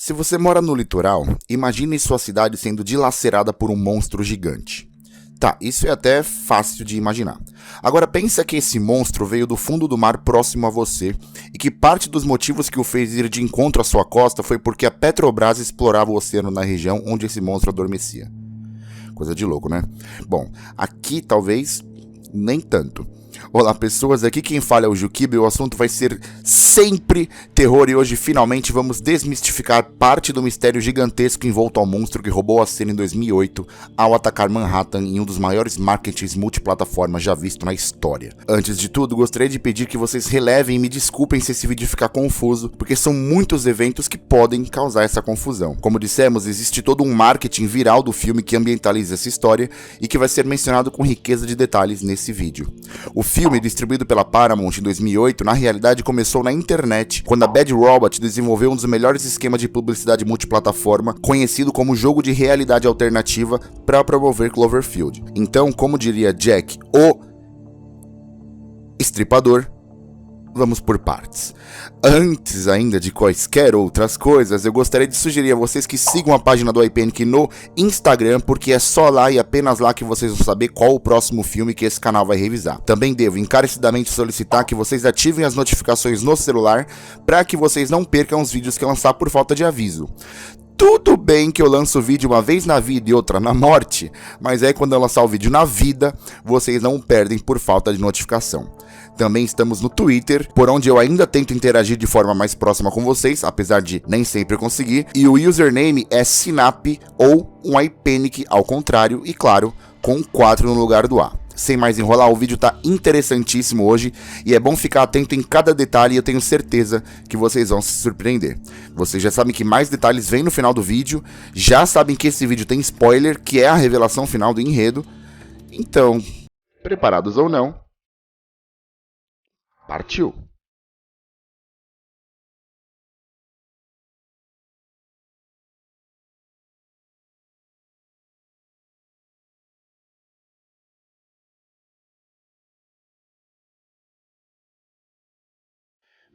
Se você mora no litoral, imagine sua cidade sendo dilacerada por um monstro gigante. Tá, isso é até fácil de imaginar. Agora pensa que esse monstro veio do fundo do mar próximo a você e que parte dos motivos que o fez ir de encontro à sua costa foi porque a Petrobras explorava o oceano na região onde esse monstro adormecia. Coisa de louco, né? Bom, aqui talvez nem tanto. Olá pessoas, aqui quem fala é o Juquib e o assunto vai ser sempre terror e hoje finalmente vamos desmistificar parte do mistério gigantesco envolto ao monstro que roubou a cena em 2008 ao atacar Manhattan em um dos maiores marketings multiplataformas já visto na história. Antes de tudo, gostaria de pedir que vocês relevem e me desculpem se esse vídeo ficar confuso, porque são muitos eventos que podem causar essa confusão. Como dissemos, existe todo um marketing viral do filme que ambientaliza essa história e que vai ser mencionado com riqueza de detalhes nesse vídeo. O filme, distribuído pela Paramount em 2008, na realidade começou na internet, quando a Bad Robot desenvolveu um dos melhores esquemas de publicidade multiplataforma, conhecido como jogo de realidade alternativa, para promover Cloverfield. Então, como diria Jack, o estripador, vamos por partes. Antes ainda de quaisquer outras coisas, eu gostaria de sugerir a vocês que sigam a página do iPanic no Instagram, porque é só lá e apenas lá que vocês vão saber qual o próximo filme que esse canal vai revisar. Também devo encarecidamente solicitar que vocês ativem as notificações no celular, para que vocês não percam os vídeos que eu lançar por falta de aviso. Tudo bem que eu lanço o vídeo uma vez na vida e outra na morte, mas aí quando eu lançar o vídeo na vida, vocês não perdem por falta de notificação. Também estamos no Twitter, por onde eu ainda tento interagir de forma mais próxima com vocês, apesar de nem sempre conseguir, e o username é Sinap ou um iPanic ao contrário, e claro, com 4 no lugar do A. Sem mais enrolar, o vídeo tá interessantíssimo hoje e é bom ficar atento em cada detalhe e eu tenho certeza que vocês vão se surpreender. Vocês já sabem que mais detalhes vêm no final do vídeo, já sabem que esse vídeo tem spoiler, que é a revelação final do enredo. Então, preparados ou não, partiu! –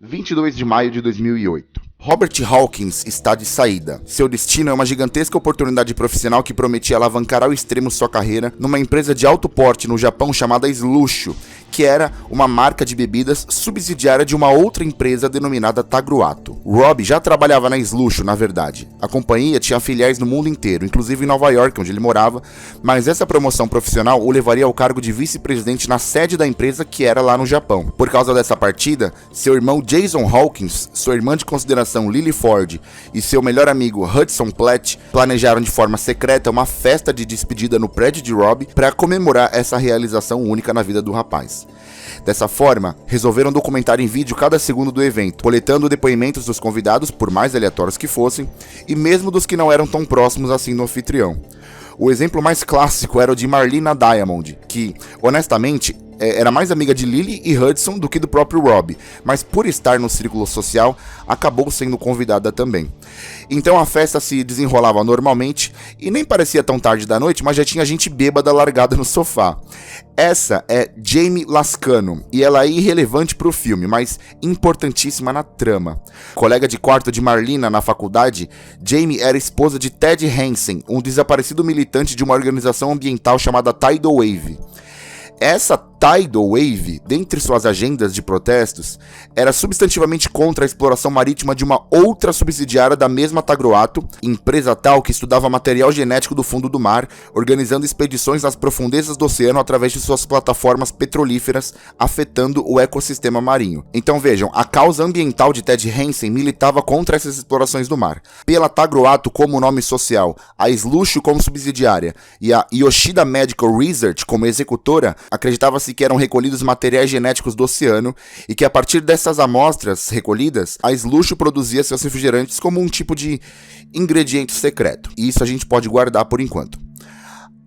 22 de maio de 2008. Robert Hawkins está de saída. Seu destino é uma gigantesca oportunidade profissional que prometia alavancar ao extremo sua carreira numa empresa de alto porte no Japão chamada Slush, que era uma marca de bebidas subsidiária de uma outra empresa denominada Tagruato. Rob já trabalhava na Slush, na verdade. A companhia tinha filiais no mundo inteiro, inclusive em Nova York, onde ele morava, mas essa promoção profissional o levaria ao cargo de vice-presidente na sede da empresa, que era lá no Japão. Por causa dessa partida, seu irmão Jason Hawkins, sua irmã de consideração Lily Ford e seu melhor amigo Hudson Platt planejaram de forma secreta uma festa de despedida no prédio de Rob para comemorar essa realização única na vida do rapaz. Dessa forma, resolveram documentar em vídeo cada segundo do evento, coletando depoimentos dos convidados, por mais aleatórios que fossem, e mesmo dos que não eram tão próximos assim do anfitrião. O exemplo mais clássico era o de Marlena Diamond, que, honestamente, era mais amiga de Lily e Hudson do que do próprio Rob, mas por estar no círculo social, acabou sendo convidada também. Então a festa se desenrolava normalmente e nem parecia tão tarde da noite, mas já tinha gente bêbada largada no sofá. Essa é Jamie Lascano, e ela é irrelevante pro filme, mas importantíssima na trama. Colega de quarto de Marlena na faculdade, Jamie era esposa de Ted Hansen, um desaparecido militante de uma organização ambiental chamada Tidal Wave. Essa Tidal Wave, dentre suas agendas de protestos, era substantivamente contra a exploração marítima de uma outra subsidiária da mesma Tagruato, empresa tal que estudava material genético do fundo do mar, organizando expedições nas profundezas do oceano através de suas plataformas petrolíferas, afetando o ecossistema marinho. Então vejam, a causa ambiental de Ted Hansen militava contra essas explorações do mar. Pela Tagruato como nome social, a Slush como subsidiária e a Yoshida Medical Research como executora, acreditava-se que eram recolhidos materiais genéticos do oceano e que a partir dessas amostras recolhidas, a Slush produzia seus refrigerantes como um tipo de ingrediente secreto. E isso a gente pode guardar por enquanto.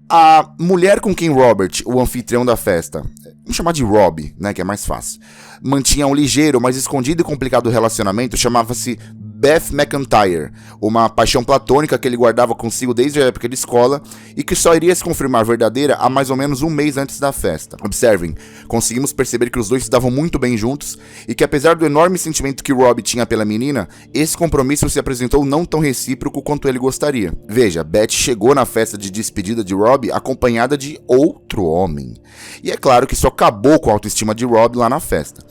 A mulher com quem Robert, o anfitrião da festa, vamos chamar de Rob, né, que é mais fácil, mantinha um ligeiro, mas escondido e complicado relacionamento, chamava-se Beth McIntyre, uma paixão platônica que ele guardava consigo desde a época de escola e que só iria se confirmar verdadeira há mais ou menos um mês antes da festa. Observem, conseguimos perceber que os dois se davam muito bem juntos e que apesar do enorme sentimento que Rob tinha pela menina, esse compromisso se apresentou não tão recíproco quanto ele gostaria. Veja, Beth chegou na festa de despedida de Rob acompanhada de outro homem. E é claro que isso acabou com a autoestima de Rob lá na festa.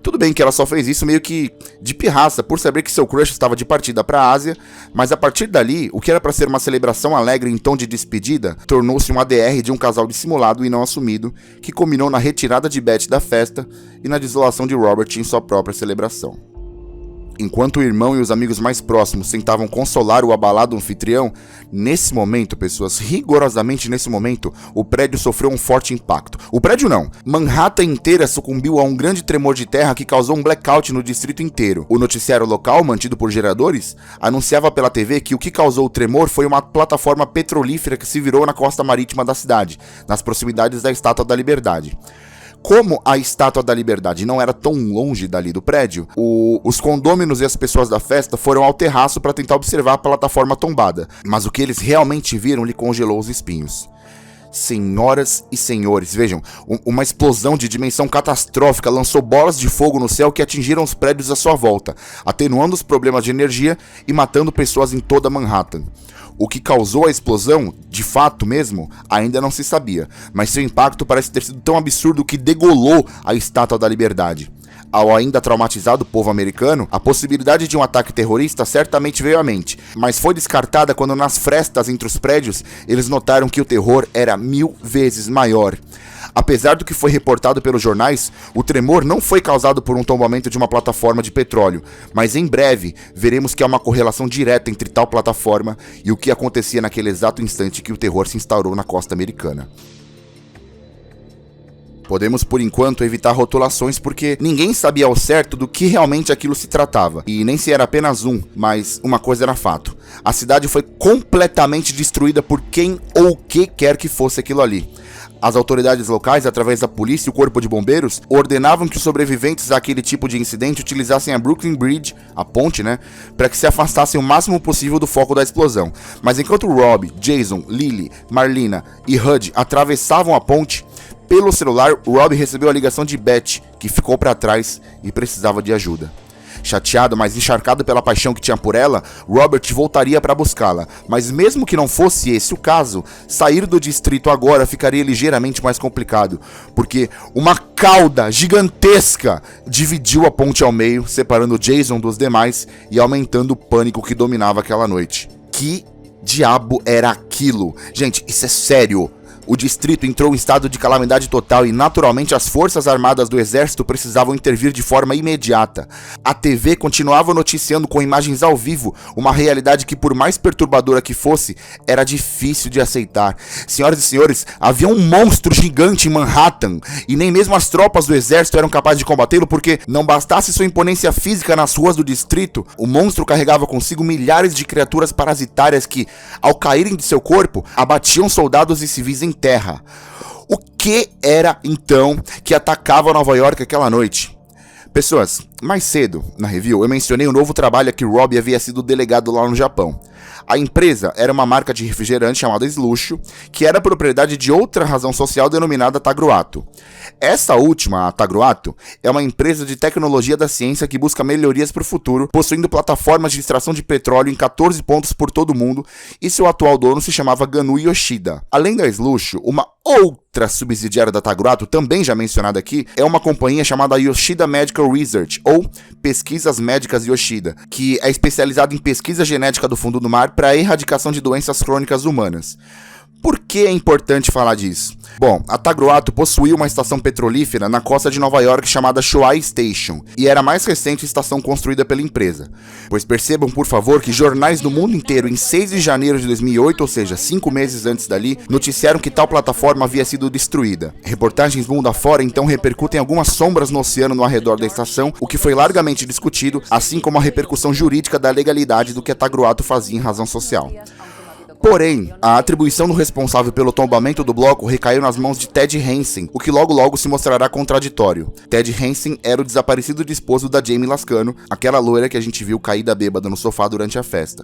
Tudo bem que ela só fez isso meio que de pirraça, por saber que seu crush estava de partida para a Ásia, mas a partir dali, o que era para ser uma celebração alegre em tom de despedida, tornou-se um ADR de um casal dissimulado e não assumido, que culminou na retirada de Beth da festa e na desolação de Robert em sua própria celebração. Enquanto o irmão e os amigos mais próximos tentavam consolar o abalado anfitrião, nesse momento, pessoas, rigorosamente nesse momento, o prédio sofreu um forte impacto. O prédio não, Manhattan inteira sucumbiu a um grande tremor de terra que causou um blackout no distrito inteiro. O noticiário local, mantido por geradores, anunciava pela TV que o que causou o tremor foi uma plataforma petrolífera que se virou na costa marítima da cidade, nas proximidades da Estátua da Liberdade. Como a Estátua da Liberdade não era tão longe dali do prédio, os condôminos e as pessoas da festa foram ao terraço para tentar observar a plataforma tombada, mas o que eles realmente viram lhe congelou os espinhos. Senhoras e senhores, vejam, uma explosão de dimensão catastrófica lançou bolas de fogo no céu que atingiram os prédios à sua volta, atenuando os problemas de energia e matando pessoas em toda Manhattan. O que causou a explosão, de fato mesmo, ainda não se sabia, mas seu impacto parece ter sido tão absurdo que degolou a Estátua da Liberdade. Ao ainda traumatizado povo americano, a possibilidade de um ataque terrorista certamente veio à mente, mas foi descartada quando nas frestas entre os prédios eles notaram que o terror era 1000 vezes maior. Apesar do que foi reportado pelos jornais, o tremor não foi causado por um tombamento de uma plataforma de petróleo, mas em breve veremos que há uma correlação direta entre tal plataforma e o que acontecia naquele exato instante que o terror se instaurou na costa americana. Podemos, por enquanto, evitar rotulações porque ninguém sabia ao certo do que realmente aquilo se tratava, e nem se era apenas mas uma coisa era fato. A cidade foi completamente destruída por quem ou o que quer que fosse aquilo ali. As autoridades locais, através da polícia e o corpo de bombeiros, ordenavam que os sobreviventes àquele tipo de incidente utilizassem a Brooklyn Bridge, a ponte, para que se afastassem o máximo possível do foco da explosão. Mas enquanto Rob, Jason, Lily, Marlena e Hud atravessavam a ponte, pelo celular, Rob recebeu a ligação de Beth, que ficou para trás e precisava de ajuda. Chateado, mas encharcado pela paixão que tinha por ela, Robert voltaria para buscá-la, mas mesmo que não fosse esse o caso, sair do distrito agora ficaria ligeiramente mais complicado, porque uma cauda gigantesca dividiu a ponte ao meio, separando Jason dos demais e aumentando o pânico que dominava aquela noite. Que diabo era aquilo? Gente, isso é sério. O distrito entrou em estado de calamidade total e, naturalmente, as forças armadas do exército precisavam intervir de forma imediata. A TV continuava noticiando com imagens ao vivo uma realidade que, por mais perturbadora que fosse, era difícil de aceitar. Senhoras e senhores, havia um monstro gigante em Manhattan e nem mesmo as tropas do exército eram capazes de combatê-lo porque, não bastasse sua imponência física nas ruas do distrito, o monstro carregava consigo milhares de criaturas parasitárias que, ao caírem de seu corpo, abatiam soldados e civis em terra. O que era, então, que atacava Nova York aquela noite? Pessoas, mais cedo, na review, eu mencionei o novo trabalho a que Rob havia sido delegado lá no Japão. A empresa era uma marca de refrigerante chamada Slush, que era propriedade de outra razão social denominada Tagruato. Essa última, a Tagruato, é uma empresa de tecnologia da ciência que busca melhorias para o futuro, possuindo plataformas de extração de petróleo em 14 pontos por todo o mundo, e seu atual dono se chamava Ganu Yoshida. Além da Slush, uma outra subsidiária da Tagruato, também já mencionada aqui, é uma companhia chamada Yoshida Medical Research, ou Pesquisas Médicas Yoshida, que é especializada em pesquisa genética do fundo do mar para a erradicação de doenças crônicas humanas. Por que é importante falar disso? Bom, a Tagruato possuía uma estação petrolífera na costa de Nova York chamada Shoei Station, e era a mais recente estação construída pela empresa. Pois percebam, por favor, que jornais do mundo inteiro em 6 de janeiro de 2008, ou seja, 5 meses antes dali, noticiaram que tal plataforma havia sido destruída. Reportagens mundo afora então repercutem algumas sombras no oceano no arredor da estação, o que foi largamente discutido, assim como a repercussão jurídica da legalidade do que a Tagruato fazia em razão social. Porém, a atribuição do responsável pelo tombamento do bloco recaiu nas mãos de Ted Hansen, o que logo se mostrará contraditório. Ted Hansen era o desaparecido de esposo da Jamie Lascano, aquela loira que a gente viu caída bêbada no sofá durante a festa.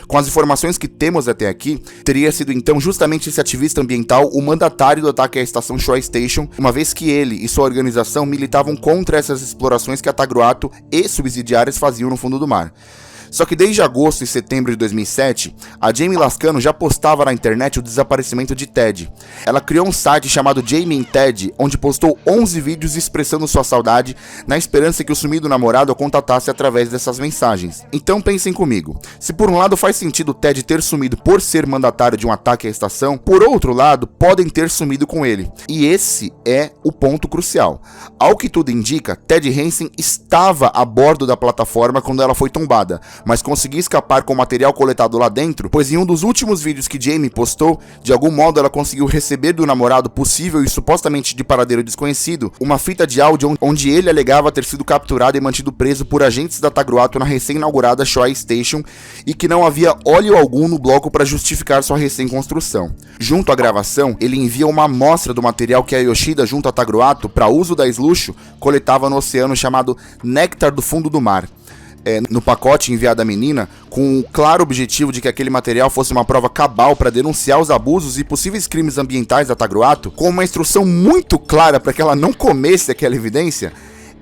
Com as informações que temos até aqui, teria sido então justamente esse ativista ambiental o mandatário do ataque à estação Showa Station, uma vez que ele e sua organização militavam contra essas explorações que a Tagruato e subsidiárias faziam no fundo do mar. Só que desde agosto e setembro de 2007, a Jamie Lascano já postava na internet o desaparecimento de Ted. Ela criou um site chamado Jamie and Ted, onde postou 11 vídeos expressando sua saudade, na esperança que o sumido namorado a contatasse através dessas mensagens. Então pensem comigo, se por um lado faz sentido Ted ter sumido por ser mandatário de um ataque à estação, por outro lado, podem ter sumido com ele. E esse é o ponto crucial. Ao que tudo indica, Ted Hansen estava a bordo da plataforma quando ela foi tombada, mas conseguiu escapar com o material coletado lá dentro, pois em um dos últimos vídeos que Jamie postou, de algum modo ela conseguiu receber do namorado possível e supostamente de paradeiro desconhecido, uma fita de áudio onde ele alegava ter sido capturado e mantido preso por agentes da Tagruato na recém-inaugurada Showa Station e que não havia óleo algum no bloco para justificar sua recém-construção. Junto à gravação, ele envia uma amostra do material que a Yoshida, junto à Tagruato, para uso da Slush, coletava no oceano chamado Néctar do Fundo do Mar. No pacote enviado à menina, com o claro objetivo de que aquele material fosse uma prova cabal para denunciar os abusos e possíveis crimes ambientais da Tagruato, com uma instrução muito clara para que ela não comesse aquela evidência,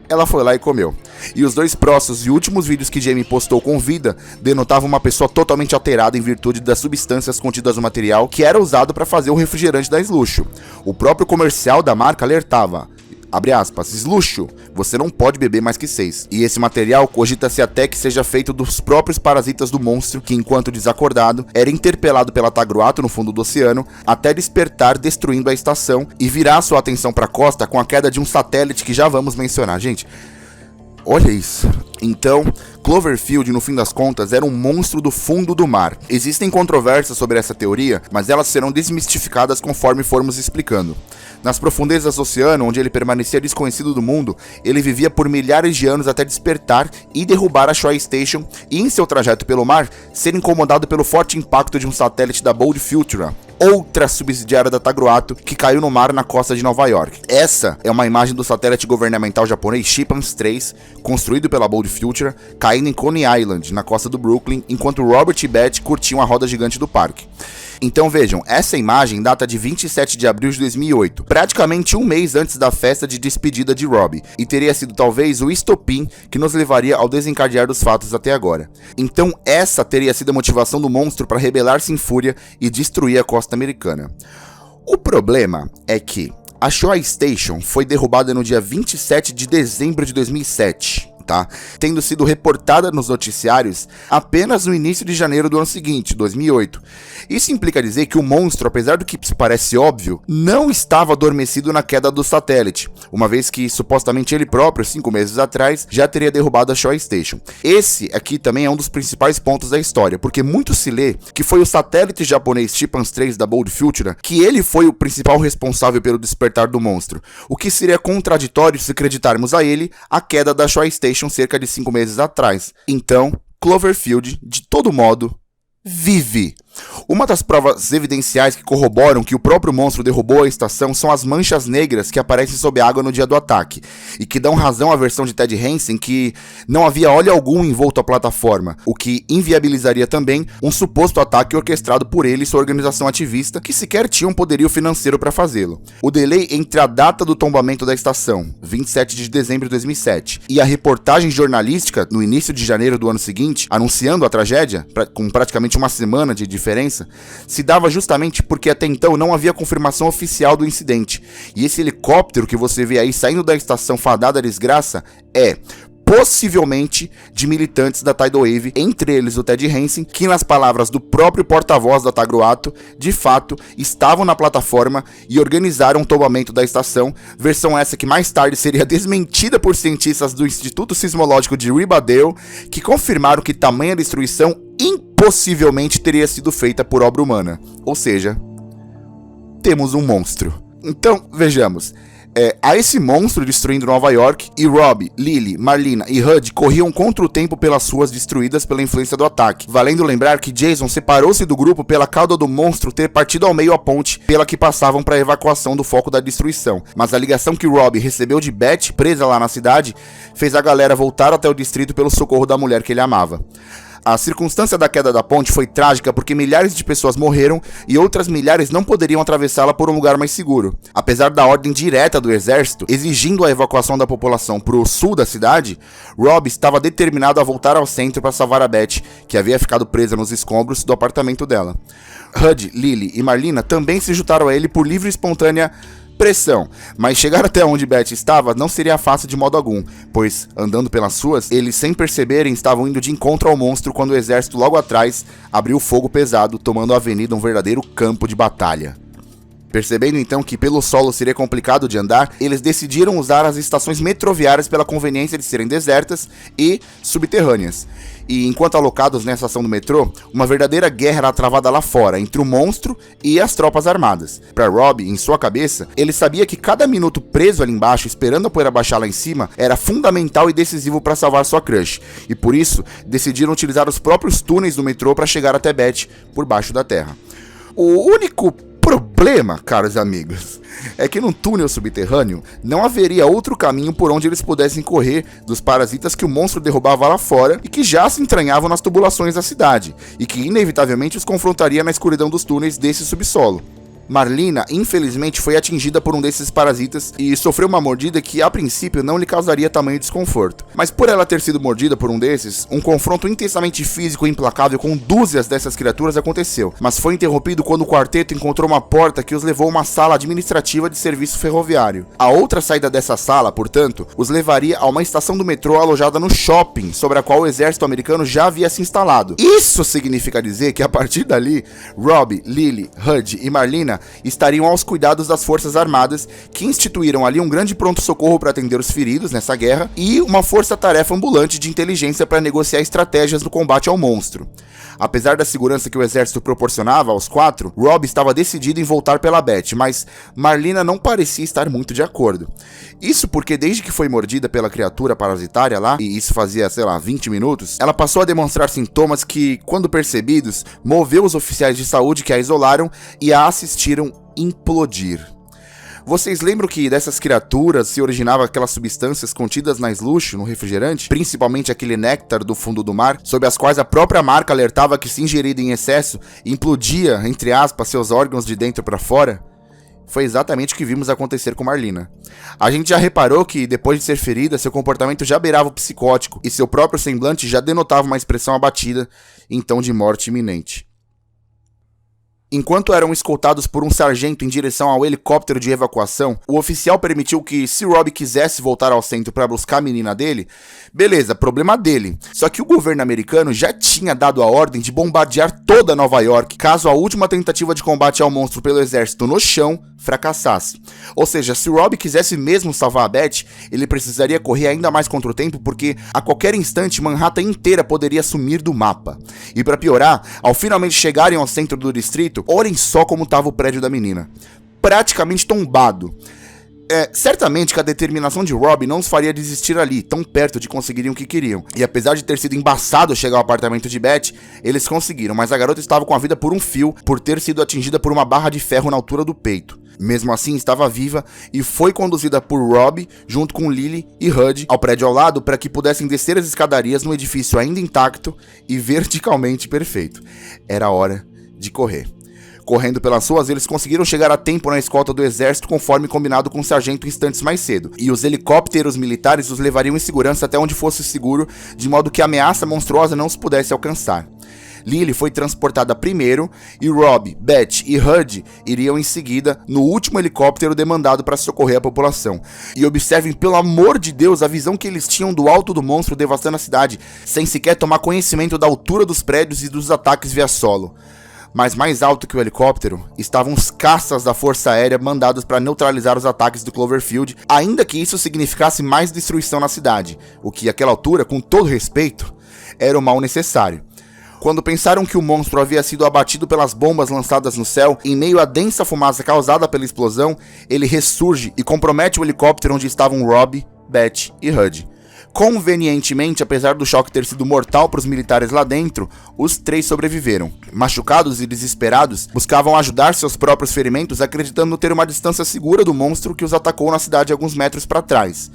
ela foi lá e comeu. E os dois próximos e últimos vídeos que Jamie postou com vida denotavam uma pessoa totalmente alterada em virtude das substâncias contidas no material que era usado para fazer o refrigerante da Slush. O próprio comercial da marca alertava: abre aspas, Slush, você não pode beber mais que 6. E esse material cogita-se até que seja feito dos próprios parasitas do monstro, que enquanto desacordado, era interpelado pela Tagruato no fundo do oceano, até despertar destruindo a estação e virar sua atenção para a costa com a queda de um satélite que já vamos mencionar. Gente, olha isso. Então, Cloverfield, no fim das contas, era um monstro do fundo do mar. Existem controvérsias sobre essa teoria, mas elas serão desmistificadas conforme formos explicando. Nas profundezas do oceano, onde ele permanecia desconhecido do mundo, ele vivia por milhares de anos até despertar e derrubar a Showa Station e, em seu trajeto pelo mar, ser incomodado pelo forte impacto de um satélite da Bold Futura, outra subsidiária da Tagruato, que caiu no mar na costa de Nova York. Essa é uma imagem do satélite governamental japonês Shipans 3, construído pela Bold Futura, caindo em Coney Island, na costa do Brooklyn, enquanto Robert e Beth curtiam a roda gigante do parque. Então vejam, essa imagem data de 27 de abril de 2008, praticamente um mês antes da festa de despedida de Robbie, e teria sido talvez o estopim que nos levaria ao desencadear dos fatos até agora. Então essa teria sido a motivação do monstro para rebelar-se em fúria e destruir a costa americana. O problema é que a Showa Station foi derrubada no dia 27 de dezembro de 2007. Tendo sido reportada nos noticiários apenas no início de janeiro do ano seguinte, 2008. Isso implica dizer que o monstro, apesar do que parece óbvio, não estava adormecido na queda do satélite, uma vez que supostamente ele próprio, 5 meses atrás, já teria derrubado a Showa Station. Esse aqui também é um dos principais pontos da história, porque muito se lê que foi o satélite japonês Shipans 3 da Bold Futura que ele foi o principal responsável pelo despertar do monstro, o que seria contraditório se acreditarmos a ele a queda da Showa Station cerca de 5 meses atrás. Então, Cloverfield, de todo modo, vive. Uma das provas evidenciais que corroboram que o próprio monstro derrubou a estação são as manchas negras que aparecem sob a água no dia do ataque, e que dão razão à versão de Ted Hansen que não havia óleo algum envolto à plataforma, o que inviabilizaria também um suposto ataque orquestrado por ele e sua organização ativista, que sequer tinha um poderio financeiro para fazê-lo. O delay entre a data do tombamento da estação, 27 de dezembro de 2007, e a reportagem jornalística no início de janeiro do ano seguinte, anunciando a tragédia, com praticamente uma semana de diferença, se dava justamente porque até então não havia confirmação oficial do incidente. E esse helicóptero que você vê aí saindo da estação fadada à desgraça é possivelmente de militantes da Tidal Wave, entre eles o Ted Hansen, que nas palavras do próprio porta-voz da Tagruato, de fato, estavam na plataforma e organizaram o tombamento da estação, versão essa que mais tarde seria desmentida por cientistas do Instituto Sismológico de Ribadale, que confirmaram que tamanha destruição impossivelmente teria sido feita por obra humana. Ou seja, temos um monstro. Então, vejamos. A esse monstro destruindo Nova York, e Robbie, Lily, Marlena e Hud corriam contra o tempo pelas ruas destruídas pela influência do ataque. Valendo lembrar que Jason separou-se do grupo pela cauda do monstro ter partido ao meio a ponte pela que passavam para a evacuação do foco da destruição. Mas a ligação que Robbie recebeu de Beth, presa lá na cidade, fez a galera voltar até o distrito pelo socorro da mulher que ele amava. A circunstância da queda da ponte foi trágica porque milhares de pessoas morreram e outras milhares não poderiam atravessá-la por um lugar mais seguro. Apesar da ordem direta do exército, exigindo a evacuação da população para o sul da cidade, Rob estava determinado a voltar ao centro para salvar a Beth, que havia ficado presa nos escombros do apartamento dela. Hud, Lily e Marlena também se juntaram a ele por livre e espontânea pressão, mas chegar até onde Beth estava não seria fácil de modo algum, pois, andando pelas ruas, eles sem perceberem estavam indo de encontro ao monstro quando o exército logo atrás abriu fogo pesado, tomando a avenida um verdadeiro campo de batalha. Percebendo então que pelo solo seria complicado de andar, eles decidiram usar as estações metroviárias pela conveniência de serem desertas e subterrâneas. E enquanto alocados nessa estação do metrô, uma verdadeira guerra era travada lá fora, entre o monstro e as tropas armadas. Para Rob, em sua cabeça, ele sabia que cada minuto preso ali embaixo, esperando a poeira baixar lá em cima, era fundamental e decisivo para salvar sua crush. E por isso, decidiram utilizar os próprios túneis do metrô para chegar até Beth por baixo da terra. O único problema, caros amigos, é que num túnel subterrâneo não haveria outro caminho por onde eles pudessem correr dos parasitas que o monstro derrubava lá fora e que já se entranhavam nas tubulações da cidade, e que inevitavelmente os confrontaria na escuridão dos túneis desse subsolo. Marlena, infelizmente, foi atingida por um desses parasitas e sofreu uma mordida que, a princípio, não lhe causaria tamanho desconforto. Mas por ela ter sido mordida por um desses, um confronto intensamente físico e implacável com dúzias dessas criaturas aconteceu, mas foi interrompido quando o quarteto encontrou uma porta que os levou a uma sala administrativa de serviço ferroviário. A outra saída dessa sala, portanto, os levaria a uma estação do metrô alojada no shopping, sobre a qual o exército americano já havia se instalado. Isso significa dizer que, a partir dali, Robbie, Lily, Hud e Marlena estariam aos cuidados das forças armadas, que instituíram ali um grande pronto-socorro para atender os feridos nessa guerra e uma força-tarefa ambulante de inteligência para negociar estratégias no combate ao monstro. Apesar da segurança que o exército proporcionava aos quatro, Rob estava decidido em voltar pela Beth, mas Marlena não parecia estar muito de acordo. Isso porque desde que foi mordida pela criatura parasitária lá, e isso fazia, 20 minutos, ela passou a demonstrar sintomas que, quando percebidos, moveu os oficiais de saúde que a isolaram e a assistiram implodir. Vocês lembram que dessas criaturas se originavam aquelas substâncias contidas na slush, no refrigerante? Principalmente aquele néctar do fundo do mar, sobre as quais a própria marca alertava que se ingerida em excesso, implodia, entre aspas, seus órgãos de dentro para fora? Foi exatamente o que vimos acontecer com Marlena. A gente já reparou que, depois de ser ferida, seu comportamento já beirava o psicótico, e seu próprio semblante já denotava uma expressão abatida, então de morte iminente. Enquanto eram escoltados por um sargento em direção ao helicóptero de evacuação, o oficial permitiu que, se Rob quisesse voltar ao centro para buscar a menina dele, beleza, problema dele. Só que o governo americano já tinha dado a ordem de bombardear toda Nova York caso a última tentativa de combate ao monstro pelo exército no chão fracassasse. Ou seja, se Rob quisesse mesmo salvar a Beth, ele precisaria correr ainda mais contra o tempo, porque a qualquer instante Manhattan inteira poderia sumir do mapa. E para piorar, ao finalmente chegarem ao centro do distrito, olhem só como estava o prédio da menina. Praticamente tombado. Certamente que a determinação de Rob não os faria desistir ali, tão perto de conseguirem o que queriam. E apesar de ter sido embaçado chegar ao apartamento de Beth, eles conseguiram, mas a garota estava com a vida por um fio, por ter sido atingida por uma barra de ferro na altura do peito. Mesmo assim, estava viva e foi conduzida por Rob, junto com Lily e Hud, ao prédio ao lado para que pudessem descer as escadarias no edifício ainda intacto e verticalmente perfeito. Era hora de correr. Correndo pelas ruas, eles conseguiram chegar a tempo na escolta do exército, conforme combinado com o sargento instantes mais cedo, e os helicópteros militares os levariam em segurança até onde fosse seguro, de modo que a ameaça monstruosa não os pudesse alcançar. Lily foi transportada primeiro, e Rob, Beth e Hud iriam em seguida no último helicóptero demandado para socorrer a população. E observem, pelo amor de Deus, a visão que eles tinham do alto do monstro devastando a cidade, sem sequer tomar conhecimento da altura dos prédios e dos ataques via solo. Mas mais alto que o helicóptero estavam os caças da Força Aérea mandados para neutralizar os ataques do Cloverfield, ainda que isso significasse mais destruição na cidade, o que, àquela altura, com todo respeito, era o mal necessário. Quando pensaram que o monstro havia sido abatido pelas bombas lançadas no céu, em meio à densa fumaça causada pela explosão, ele ressurge e compromete o helicóptero onde estavam Robbie, Beth e Hud. Convenientemente, apesar do choque ter sido mortal para os militares lá dentro, os 3 sobreviveram. Machucados e desesperados, buscavam ajudar seus próprios ferimentos, acreditando ter uma distância segura do monstro que os atacou na cidade alguns metros para trás.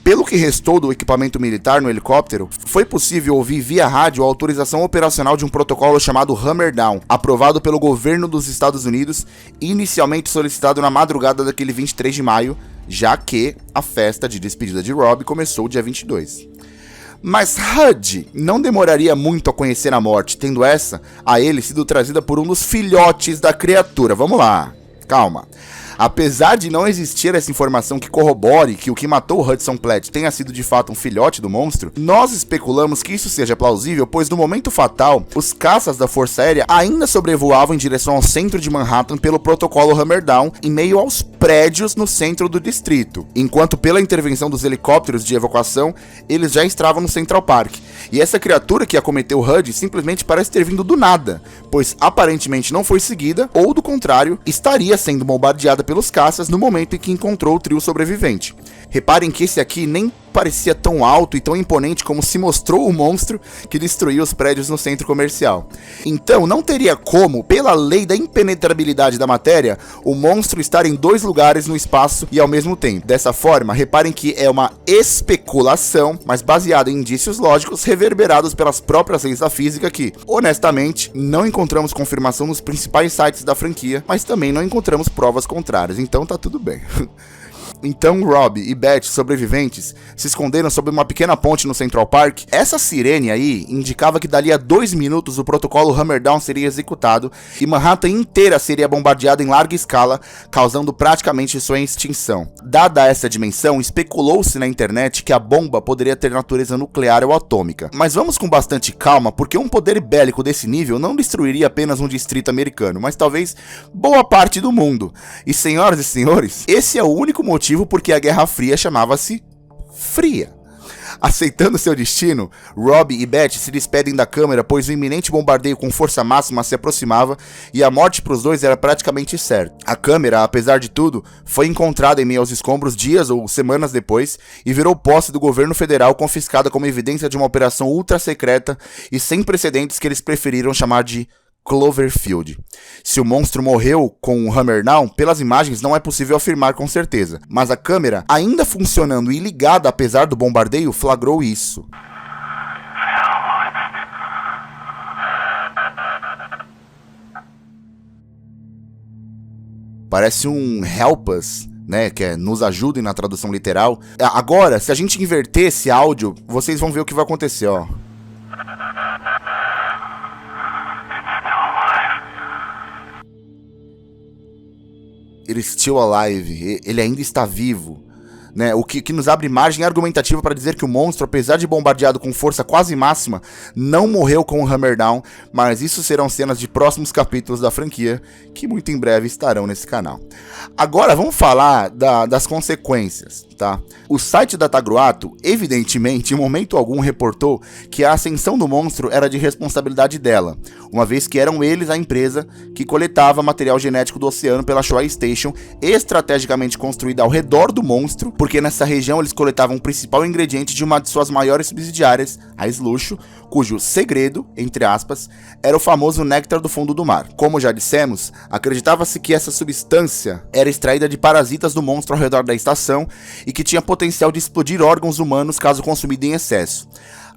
Pelo que restou do equipamento militar no helicóptero, foi possível ouvir via rádio a autorização operacional de um protocolo chamado Hammer Down, aprovado pelo governo dos Estados Unidos e inicialmente solicitado na madrugada daquele 23 de maio, já que a festa de despedida de Robbie começou dia 22. Mas Hud não demoraria muito a conhecer a morte, tendo essa, a ele, sido trazida por um dos filhotes da criatura. Vamos lá, calma. Apesar de não existir essa informação que corrobore que o que matou Hudson Platt tenha sido de fato um filhote do monstro, nós especulamos que isso seja plausível, pois no momento fatal, os caças da Força Aérea ainda sobrevoavam em direção ao centro de Manhattan pelo protocolo Hammer Down, em meio aos prédios no centro do distrito, enquanto pela intervenção dos helicópteros de evacuação, eles já estavam no Central Park. E essa criatura que acometeu Hud simplesmente parece ter vindo do nada, pois aparentemente não foi seguida, ou do contrário, estaria sendo bombardeada pelos caças no momento em que encontrou o trio sobrevivente. Reparem que esse aqui nem parecia tão alto e tão imponente como se mostrou o monstro que destruiu os prédios no centro comercial. Então não teria como, pela lei da impenetrabilidade da matéria, o monstro estar em 2 lugares no espaço e ao mesmo tempo. Dessa forma, reparem que é uma especulação, mas baseada em indícios lógicos reverberados pelas próprias leis da física que, honestamente, não encontramos confirmação nos principais sites da franquia, mas também não encontramos provas contrárias, então tá tudo bem. Então Robbie e Beth, sobreviventes, se esconderam sob uma pequena ponte no Central Park. Essa sirene aí indicava que dali a 2 minutos o protocolo Hammer Down seria executado e Manhattan inteira seria bombardeada em larga escala, causando praticamente sua extinção. Dada essa dimensão, especulou-se na internet que a bomba poderia ter natureza nuclear ou atômica. Mas vamos com bastante calma, porque um poder bélico desse nível não destruiria apenas um distrito americano, mas talvez boa parte do mundo. E senhoras e senhores, esse é o único motivo porque a Guerra Fria chamava-se Fria. Aceitando seu destino, Robbie e Beth se despedem da câmera, pois o iminente bombardeio com força máxima se aproximava e a morte para os dois era praticamente certa. A câmera, apesar de tudo, foi encontrada em meio aos escombros dias ou semanas depois e virou posse do governo federal, confiscada como evidência de uma operação ultra secreta e sem precedentes que eles preferiram chamar de Cloverfield. Se o monstro morreu com o Hammer Down, pelas imagens não é possível afirmar com certeza, mas a câmera, ainda funcionando e ligada apesar do bombardeio, flagrou isso. Parece um Help Us, né, que é nos ajudem na tradução literal. Agora, se a gente inverter esse áudio, vocês vão ver o que vai acontecer, ó. Ele still alive, ele ainda está vivo, né? O que nos abre margem argumentativa para dizer que o monstro, apesar de bombardeado com força quase máxima, não morreu com o Hammer Down, mas isso serão cenas de próximos capítulos da franquia, que muito em breve estarão nesse canal. Agora vamos falar das consequências, tá? O site da Tagruato, evidentemente, em momento algum reportou que a ascensão do monstro era de responsabilidade dela, uma vez que eram eles a empresa que coletava material genético do oceano pela Shoei Station, estrategicamente construída ao redor do monstro, porque nessa região eles coletavam o principal ingrediente de uma de suas maiores subsidiárias, a Slush, cujo segredo, entre aspas, era o famoso néctar do fundo do mar. Como já dissemos, acreditava-se que essa substância era extraída de parasitas do monstro ao redor da estação e que tinha potencial de explodir órgãos humanos caso consumida em excesso.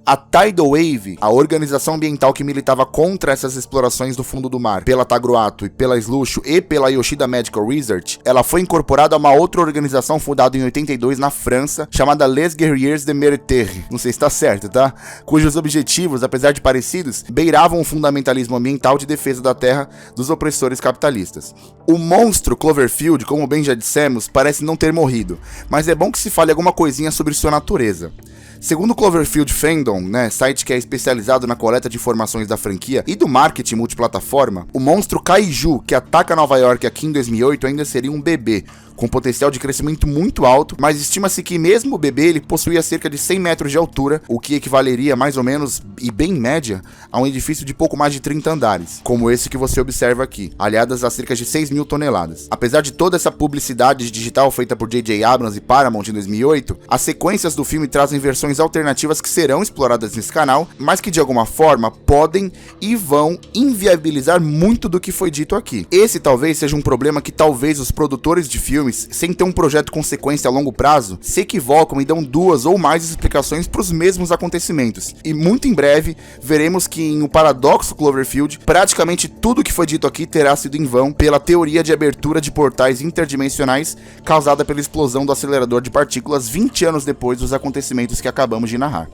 A Tidal Wave, a organização ambiental que militava contra essas explorações do fundo do mar pela Tagruato e pela Slush e pela Yoshida Medical Research, ela foi incorporada a uma outra organização fundada em 82 na França, chamada Les Guerriers de Méditerranée, não sei se está certo, tá? Cujos objetivos, apesar de parecidos, beiravam o fundamentalismo ambiental de defesa da terra dos opressores capitalistas. O monstro Cloverfield, como bem já dissemos, parece não ter morrido, mas é bom que se fale alguma coisinha sobre sua natureza. Segundo o Cloverfield Fandom, né, site que é especializado na coleta de informações da franquia e do marketing multiplataforma, o monstro Kaiju que ataca Nova York aqui em 2008 ainda seria um bebê, com potencial de crescimento muito alto, mas estima-se que mesmo o bebê ele possuía cerca de 100 metros de altura, o que equivaleria mais ou menos, e bem em média, a um edifício de pouco mais de 30 andares, como esse que você observa aqui, aliadas a cerca de 6 mil toneladas. Apesar de toda essa publicidade digital feita por J.J. Abrams e Paramount em 2008, as sequências do filme trazem versões alternativas que serão exploradas nesse canal, mas que de alguma forma podem e vão inviabilizar muito do que foi dito aqui. Esse talvez seja um problema que talvez os produtores de filmes, sem ter um projeto com sequência a longo prazo, se equivocam e dão duas ou mais explicações para os mesmos acontecimentos. E muito em breve, veremos que em O Paradoxo Cloverfield, praticamente tudo que foi dito aqui terá sido em vão pela teoria de abertura de portais interdimensionais causada pela explosão do acelerador de partículas 20 anos depois dos acontecimentos que acabamos de narrar.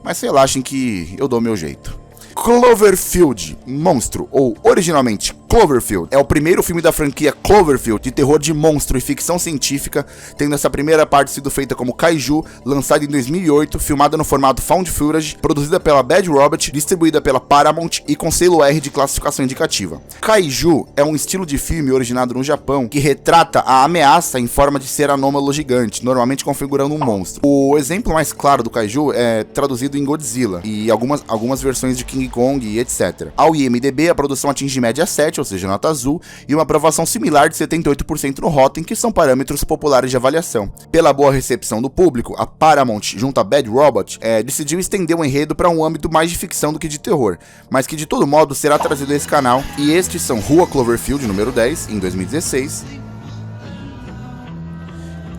Mas relaxem que eu dou meu jeito. Cloverfield, Monstro, ou originalmente Cloverfield, é o primeiro filme da franquia Cloverfield de terror de monstro e ficção científica, tendo essa primeira parte sido feita como Kaiju, lançada em 2008, filmada no formato Found Footage, produzida pela Bad Robot, distribuída pela Paramount e com selo R de classificação indicativa. Kaiju é um estilo de filme originado no Japão que retrata a ameaça em forma de ser anômalo gigante, normalmente configurando um monstro. O exemplo mais claro do Kaiju é traduzido em Godzilla e algumas versões de King Kong e etc. Ao IMDb, a produção atinge média 7, ou seja, nota azul, e uma aprovação similar de 78% no Rotten, que são parâmetros populares de avaliação. Pela boa recepção do público, a Paramount, junto à Bad Robot, decidiu estender o enredo para um âmbito mais de ficção do que de terror, mas que de todo modo será trazido a esse canal, e estes são Rua Cloverfield, número 10, em 2016,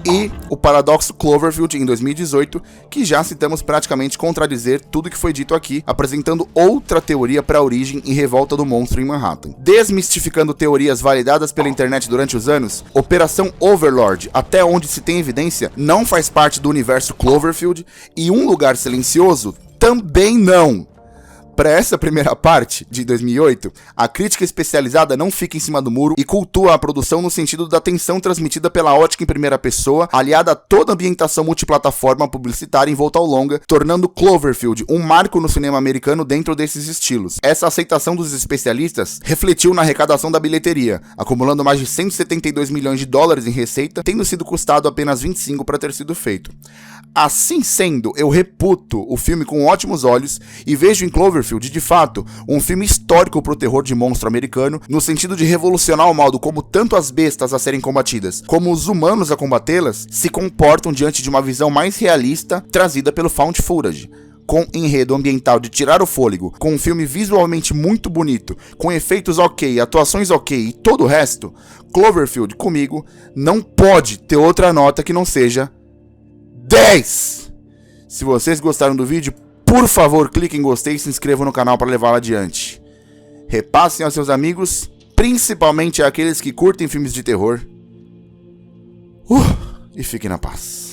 e O Paradoxo Cloverfield, em 2018, que já citamos praticamente contradizer tudo que foi dito aqui, apresentando outra teoria para a origem e revolta do monstro em Manhattan. Desmistificando teorias validadas pela internet durante os anos, Operação Overlord, até onde se tem evidência, não faz parte do universo Cloverfield, e Um Lugar Silencioso também não. Para essa primeira parte, de 2008, a crítica especializada não fica em cima do muro e cultua a produção no sentido da tensão transmitida pela ótica em primeira pessoa, aliada a toda a ambientação multiplataforma publicitária em volta ao longa, tornando Cloverfield um marco no cinema americano dentro desses estilos. Essa aceitação dos especialistas refletiu na arrecadação da bilheteria, acumulando mais de 172 milhões de dólares em receita, tendo sido custado apenas 25 para ter sido feito. Assim sendo, eu reputo o filme com ótimos olhos e vejo em Cloverfield, de fato, um filme histórico pro terror de monstro americano, no sentido de revolucionar o modo como tanto as bestas a serem combatidas, como os humanos a combatê-las, se comportam diante de uma visão mais realista trazida pelo Found Footage. Com enredo ambiental de tirar o fôlego, com um filme visualmente muito bonito, com efeitos ok, atuações ok e todo o resto, Cloverfield, comigo, não pode ter outra nota que não seja 10! Se vocês gostaram do vídeo, por favor, clique em gostei e se inscrevam no canal para levá-lo adiante. Repassem aos seus amigos, principalmente àqueles que curtem filmes de terror. E fiquem na paz.